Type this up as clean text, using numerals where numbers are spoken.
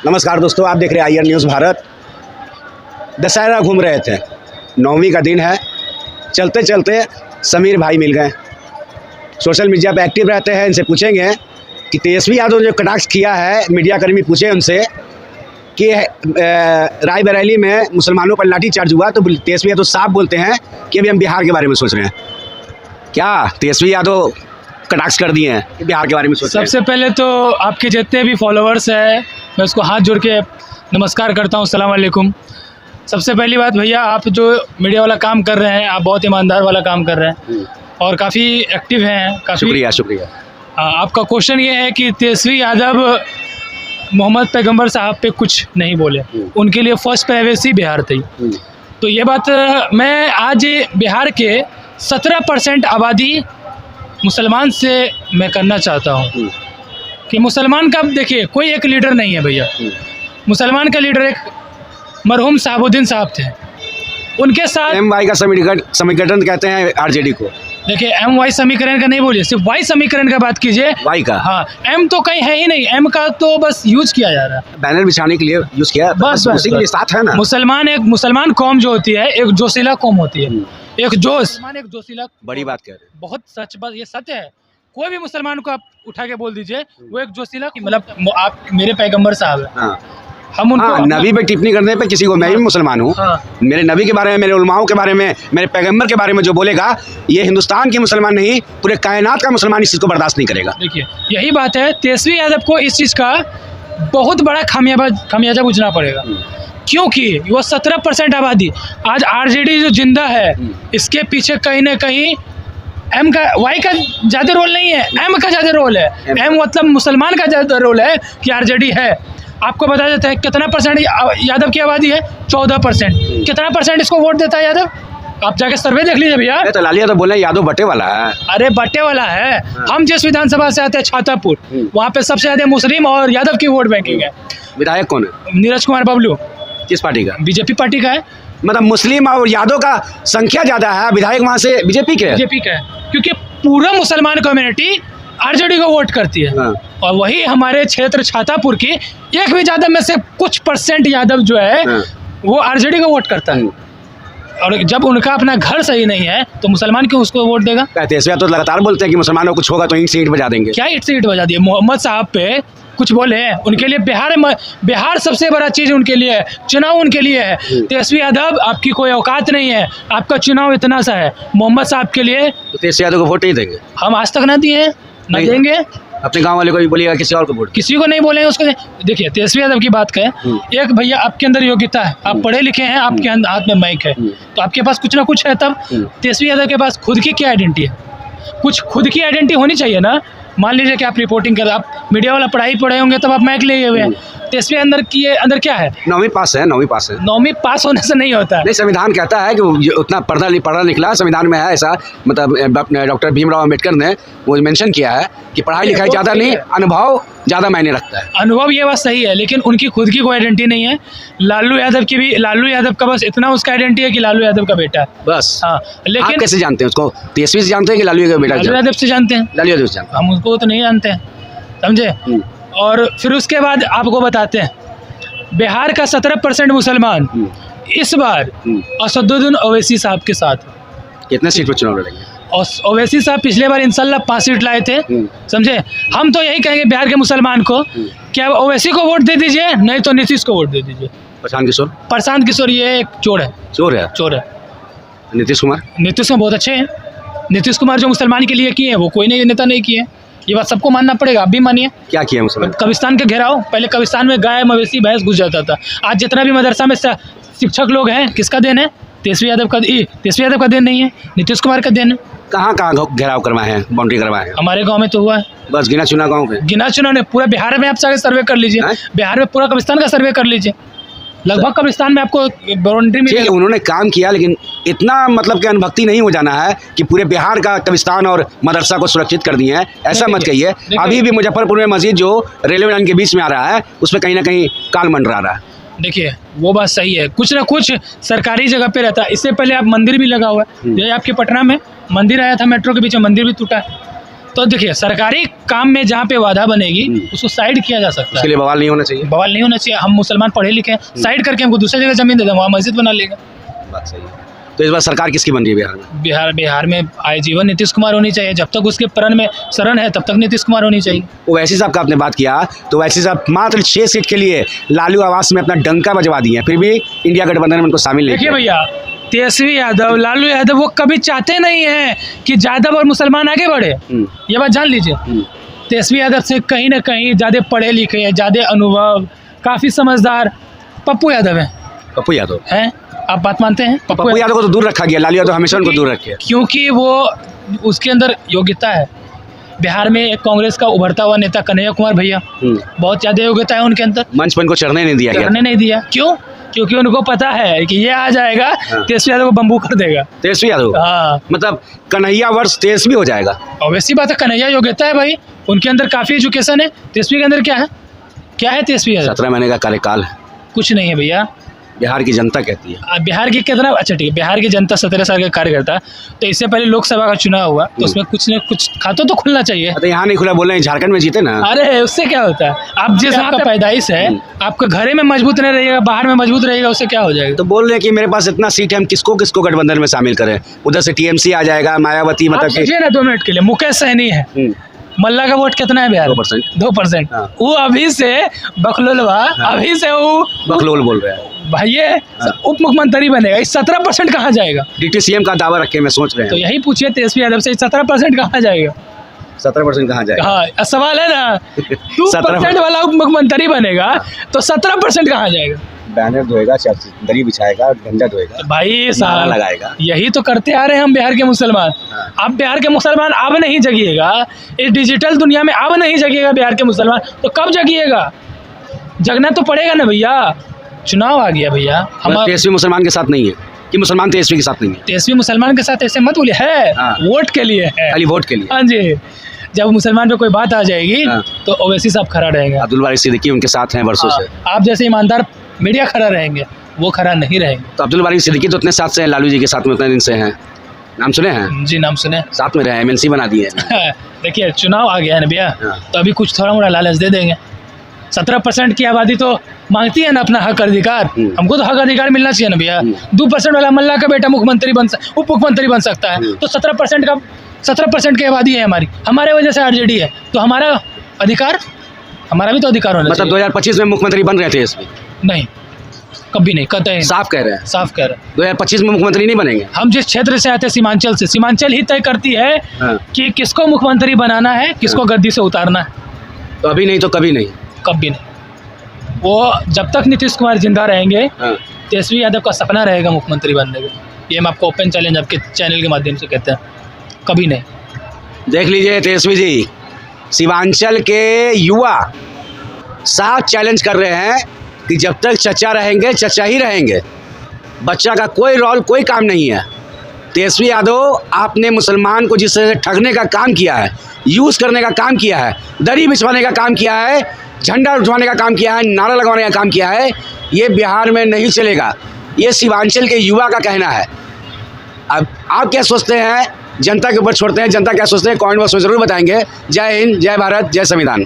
नमस्कार दोस्तों, आप देख रहे हैं IR न्यूज़ भारत। दशहरा घूम रहे थे, 9वीं का दिन है। चलते चलते समीर भाई मिल गए। सोशल मीडिया पे एक्टिव रहते हैं। इनसे पूछेंगे कि तेजस्वी यादव ने जो कटाक्ष किया है, मीडिया कर्मी पूछे उनसे कि रायबरेली में मुसलमानों पर लाठीचार्ज हुआ, तो तेजस्वी यादव साफ बोलते हैं कि अभी हम बिहार के बारे में सोच रहे हैं। क्या तेजस्वी यादव कटाक्ष कर दिए हैं कि बिहार के बारे में सोच रहे हैं? सबसे पहले तो आपके जितने भी फॉलोअर्स हैं, मैं उसको हाथ जोड़ के नमस्कार करता हूँ, अस्सलाम वालेकुम। सबसे पहली बात भैया, आप जो मीडिया वाला काम कर रहे हैं, आप बहुत ईमानदार वाला काम कर रहे हैं और काफ़ी एक्टिव हैं। काफ़ी शुक्रिया। आपका क्वेश्चन ये है कि तेजस्वी यादव मोहम्मद पैगंबर साहब पे कुछ नहीं बोले, उनके लिए फर्स्ट प्राइवेसी बिहार थी। तो ये बात मैं आज बिहार के 17% आबादी मुसलमान से मैं करना चाहता हूँ कि मुसलमान का, देखिए, कोई एक लीडर नहीं है भैया। मुसलमान का लीडर एक मरहूम साहबुद्दीन साहब थे, उनके साथ MY का समीकरण कहते हैं RJD को। देखिए, MY समीकरण का नहीं बोलिए, सिर्फ Y समीकरण का बात कीजिए। Y का? हाँ, M तो कहीं है ही नहीं। M का तो बस यूज किया जा रहा है, बैनर बिछाने के लिए यूज किया, बस उसी के लिए साथ है ना। मुसलमान कौम जो होती है, एक जोशीला कौम होती है, एक जोशीला। बड़ी बात कह रहे हैं। बहुत सच बात, ये सत्य है। कोई भी मुसलमान को आप उठा के बोल दीजिए, वो एक जोशीला, मतलब आप मेरे पैगंबर साहब हैं। हाँ। हम उनको नबी पे टिप्पणी करने पे किसी को, मैं भी मुसलमान हूँ, मेरे नबी के बारे में, मेरे उलमाओं के बारे में, मेरे पैगंबर के बारे में जो बोलेगा, ये हिंदुस्तान के मुसलमान नहीं, पूरे कायनात का मुसलमान इस चीज़ को बर्दाश्त नहीं करेगा। देखिए, यही बात है। तेजस्वी यादव को इस चीज़ का बहुत बड़ा खामियाजा बुझना पड़ेगा, क्योंकि वो 17% आबादी, आज RJD जो जिंदा है, इसके पीछे कहीं ना कहीं Y का ज़्यादा रोल नहीं है, M का ज़्यादा रोल है। M मतलब मुसलमान का ज़्यादा रोल है कि RJD है। आपको बता देता है कितना परसेंट यादव की आबादी है, 14%। कितना परसेंट इसको वोट देता है यादव? आप जाके सर्वे देख लीजिए भैया। तो लालिया तो बोले यादव बटे वाला है। अरे बट्टे वाला है। हम जिस विधानसभा से आते हैं, छातापुर, वहाँ पे सबसे ज़्यादा मुस्लिम और यादव की वोट बैंकिंग है। विधायक कौन है? नीरज कुमार बबलू। किस पार्टी का? BJP पार्टी का है। मतलब मुस्लिम और यादव का संख्या ज्यादा है, विधायक वहाँ से BJP के BJP का है, क्योंकि पूरा मुसलमान कम्युनिटी RJD को वोट करती है। और वही हमारे क्षेत्र छातापुर की एक भी यादव में से कुछ % यादव जो है वो RJD को वोट करता है। और जब उनका अपना घर सही नहीं है तो मुसलमान क्यों उसको वोट देगा? तेजस्वी तो लगातार बोलते हैं कि मुसलमानों को कुछ होगा तो ईंट से ईंट बजा देंगे। क्या ईंट से ईंट बजा दिए? मोहम्मद साहब पे कुछ बोले हैं? उनके लिए बिहार सबसे बड़ा चीज़ उनके लिए है, चुनाव उनके लिए है। तेजस्वी यादव, आपकी कोई औकात नहीं है, आपका चुनाव इतना सा है। मोहम्मद साहब के लिए तो तेजस्वी यादव को वोट नहीं देंगे? हम आज तक ना दिए हैं, ना देंगे। अपने गांव वाले को भी बोलिएगा, किसी और को वोट? किसी को नहीं बोलेंगे उसको। देखिए, तेजस्वी यादव की बात करें, एक भैया आपके अंदर योग्यता है, आप पढ़े लिखे हैं, आपके हाथ में माइक है, तो आपके पास कुछ ना कुछ है। तब तेजस्वी यादव के पास खुद की क्या आइडेंटिटी है? कुछ खुद की आइडेंटिटी होनी चाहिए ना। मान लीजिए कि आप रिपोर्टिंग कर, आप मीडिया वाला पढ़ाई पढ़े होंगे, तब आप माइक लिए हुए हैं। तेजस्वी अंदर क्या है? 9वीं पास है। 9वीं पास होने से नहीं होता है। नहीं, संविधान कहता है कि उतना पढ़ा निकला, संविधान में है ऐसा। मतलब डॉक्टर भीमराव अम्बेडकर ने वो मेंशन किया है कि पढ़ाई लिखाई ज़्यादा नहीं, अनुभव ज़्यादा मायने रखता है। अनुभव, ये बात सही है, लेकिन उनकी खुद की कोई आइडेंटिटी नहीं है। लालू यादव का बस इतना उसका आइडेंटिटी है कि लालू यादव का बेटा है, बस। हाँ, लेकिन आप कैसे जानते हैं उसको? तेजस्वी से जानते हैं कि लालू यादव का बेटा? लालू यादव से जानते हैं। लालू यादव से जानते हैं। हम उसको तो नहीं जानते हैं, समझे? और फिर उसके बाद आपको बताते हैं, बिहार का 17% मुसलमान इस बार असदुद्दीन ओवैसी साहब के साथ। कितने सीट पर चुनाव लड़ेंगे? और ओवैसी साहब पिछले बार इंशाल्लाह 5 सीट लाए थे, समझे? हम तो यही कहेंगे बिहार के मुसलमान को कि अब ओवैसी को वोट दे दीजिए, नहीं तो नीतीश को वोट दे दीजिए। प्रशांत किशोर ये एक चोर है। नीतीश कुमार बहुत अच्छे हैं। नीतीश कुमार जो मुसलमान के लिए किए हैं, वो कोई नहीं नेता नहीं किए। ये बात सबको मानना पड़ेगा, आप भी मानिए। क्या किया मुसलमान? कब्रिस्तान का घेराव, पहले कब्रिस्तान में गाय, मवेशी, भैंस घुस जाता था। आज जितना भी मदरसा में शिक्षक लोग हैं, किसका देन है? तेजस्वी यादव का देन नहीं है, नीतीश कुमार का देन है। कहाँ घेराव करवाए हैं, बाउंड्री करवाए हैं? हमारे गांव में तो हुआ है, बस गिना चुना गाँव पे। गिना चुना ने पूरा बिहार में आप सारे सर्वे कर लीजिए। बिहार में पूरा कब्रिस्तान का सर्वे कर लीजिए, लगभग कब्रिस्तान में आपको बाउंड्री में। उन्होंने काम किया, लेकिन इतना मतलब कि अनुभक्ति नहीं हो जाना है कि पूरे बिहार का कब्रिस्तान और मदरसा को सुरक्षित कर दिए हैं, ऐसा मत कहिए। अभी भी मुजफ्फरपुर में मस्जिद जो रेलवे लाइन के बीच में आ रहा है, उसमें कहीं ना कहीं काल मंडरा रहा है। देखिए, वो बात सही है, कुछ ना कुछ सरकारी जगह पे रहता है। इससे पहले आप मंदिर भी लगा हुआ है, जैसे आपके पटना में मंदिर आया था, मेट्रो के बीच में मंदिर भी टूटा है। तो देखिए सरकारी काम में जहाँ पे बाधा बनेगी उसको साइड किया जा सकता उसके है। लिए बवाल नहीं होना चाहिए। बवाल नहीं होना चाहिए। हम मुसलमान पढ़े लिखे हैं, साइड करके हमको दूसरी जगह जमीन दे दें, वहाँ मस्जिद बना लेगा। बात सही है। तो इस बार सरकार किसकी बन रही है बिहार में? बिहार में आए जीवन नीतीश कुमार होनी चाहिए। जब तक उसके प्रण में शरण है तब तक नीतीश कुमार होनी चाहिए। ओवैसी साहब का आपने बात किया, तो ओवैसी साहब मात्र 6 सीट के लिए लालू आवास में अपना डंका बजवा दिए, फिर भी इंडिया गठबंधन में उनको शामिल नहीं देखिए किया। भैया, तेजस्वी यादव, लालू यादव वो कभी चाहते नहीं हैं कि यादव और मुसलमान आगे बढ़े। ये बात जान लीजिए। तेजस्वी यादव से कहीं ना कहीं ज़्यादा पढ़े लिखे हैं, ज़्यादा अनुभव, काफ़ी समझदार पप्पू यादव हैं। पप्पू यादव हैं, आप बात मानते हैं? पप्पू यादव को तो दूर रखा गया, लालू यादव हमेशा उनको दूर रखे। क्योंकि वो उसके अंदर योग्यता है। बिहार में एक कांग्रेस का उभरता हुआ नेता कन्हैया कुमार भैया, बहुत ज़्यादा योग्यता है उनके अंदर। मंच पर इनको चढ़ने नहीं दिया गया। चढ़ने नहीं दिया, क्यों? क्योंकि उनको पता है कि ये आ जाएगा, तेजस्वी यादव को बम्बू कर देगा। तेजस्वी यादव, हाँ, मतलब कन्हैया वर्ष तेजस्वी हो जाएगा। ऑब्वियसली बात है, कन्हैया योग्यता है भाई, उनके अंदर काफ़ी एजुकेशन है। तेजस्वी के अंदर क्या है? क्या है तेजस्वी यादव? 17 महीने का कार्यकाल है। कुछ नहीं है भैया। बिहार की जनता कहती है। अब बिहार की कितना, अच्छा ठीक है, बिहार की जनता 17 साल का कार्यकर्ता, तो इससे पहले लोकसभा का चुनाव हुआ, तो उसमें कुछ न कुछ खाता तो खुलना चाहिए। तो यहाँ नहीं खुला, बोल रहे हैं झारखंड में जीते ना। अरे उससे क्या होता है? आप जिस आपका पैदाइश है, आपका घरे में मजबूत नहीं रहेगा, बाहर में मजबूत रहेगा, उससे क्या हो जाएगा? तो बोल रहे हैं कि मेरे पास इतना सीट है, हम किसको किसको गठबंधन में शामिल करें। उधर से टीएमसी आ जाएगा, मायावती, आप मतलब सोचिए ना 2 मिनट के लिए, मुकेश सहनी है, मल्ला का वोट कितना है बिहार? 2%। 2%। हाँ। वो अभी से बखलोलवा, अभी से वो बखलोल बोल रहे हैं। भाई उप मुख्यमंत्री बनेगा, इस 17% कहाँ जाएगा? डिप्टी सीएम का दावा रखे मैं सोच रहे तो हैं। यही पूछिए तेजस्वी यादव से, 17% कहाँ जाएगा? 17% कहाँ जाएगा? हाँ, सवाल है ना। 2% वाला उप मुख्यमंत्री बनेगा तो 17% कहाँ जाएगा? बैनर धोएगा, दरी बिछाएगा, झंडा धोएगा, भाई नारा साहब लगाएगा। यही तो करते आ रहे हैं हम बिहार के मुसलमान। अब बिहार के मुसलमान अब नहीं जगिएगा, इस डिजिटल दुनिया में अब नहीं जगिएगा बिहार के मुसलमान, तो कब जगिएगा? जगना तो पड़ेगा ना भैया। चुनाव आ गया भैया, हम तेजस्वी मुसलमान के साथ नहीं है कि मुसलमान तेजस्वी के साथ नहीं है? तेजस्वी मुसलमान के साथ ऐसे मत बोलिए, है वोट के लिए है, खाली वोट के लिए। हाँ जी, जब मुसलमान पे कोई बात आ जाएगी तो ओवैसी साहब खड़ा रहेगा। अब्दुल बारी सिद्दीकी उनके साथ हैं वर्षों से। आप जैसे ईमानदार मीडिया खड़ा रहेंगे, वो खड़ा नहीं रहेंगे। तो अब्दुल बारी सिद्दीकी तो उतने साथ से हैं, लालू जी के साथ में उतने दिन से हैं, नाम सुने हैं? जी नाम सुने, साथ में रहे, एमएनसी बना दिए। देखिए चुनाव आ गया है ना भैया, तो अभी कुछ थोड़ा मोड़ा लालच दे देंगे। 17% की आबादी तो मांगती है ना अपना हक अधिकार, हमको तो हक अधिकार मिलना चाहिए ना भैया। 2% वाला मल्ला का बेटा मुख्यमंत्री उप मुख्यमंत्री बन सकता है, तो 17% की आबादी है हमारी, हमारे वजह से आरजेडी है, तो हमारा अधिकार, हमारा भी तो अधिकार होना चाहिए। 2025 में मुख्यमंत्री बन रहे थे इसमें? नहीं, कभी नहीं, कतई साफ कह रहे हैं। साफ कह रहे हैं 2025 में मुख्यमंत्री नहीं बनेंगे। हम जिस क्षेत्र से आते हैं सीमांचल से, सीमांचल ही तय करती है कि किसको मुख्यमंत्री बनाना है, किसको गद्दी से उतारना है। तो अभी नहीं तो कभी नहीं? कभी नहीं। वो जब तक नीतीश कुमार जिंदा रहेंगे, तेजस्वी यादव का सपना रहेगा मुख्यमंत्री बनने का। ये हम आपको ओपन चैलेंज आपके चैनल के माध्यम से कहते हैं, कभी नहीं। देख लीजिए तेजस्वी जी, सीमांचल के युवा साफ चैलेंज कर रहे हैं कि जब तक चचा रहेंगे चचा ही रहेंगे, बच्चा का कोई रोल कोई काम नहीं है। तेजस्वी यादव, आपने मुसलमान को जिस तरह से ठगने का काम किया है, यूज़ करने का काम किया है, दरी बिछवाने का काम किया है, झंडा उठवाने का काम किया है, नारा लगवाने का काम किया है, ये बिहार में नहीं चलेगा। ये सीमांचल के युवा का कहना है। अब आप क्या सोचते हैं, जनता के ऊपर छोड़ते हैं, जनता क्या सोचते हैं, कमेंट बॉक्स में ज़रूर बताएंगे। जय हिंद, जय भारत, जय संविधान।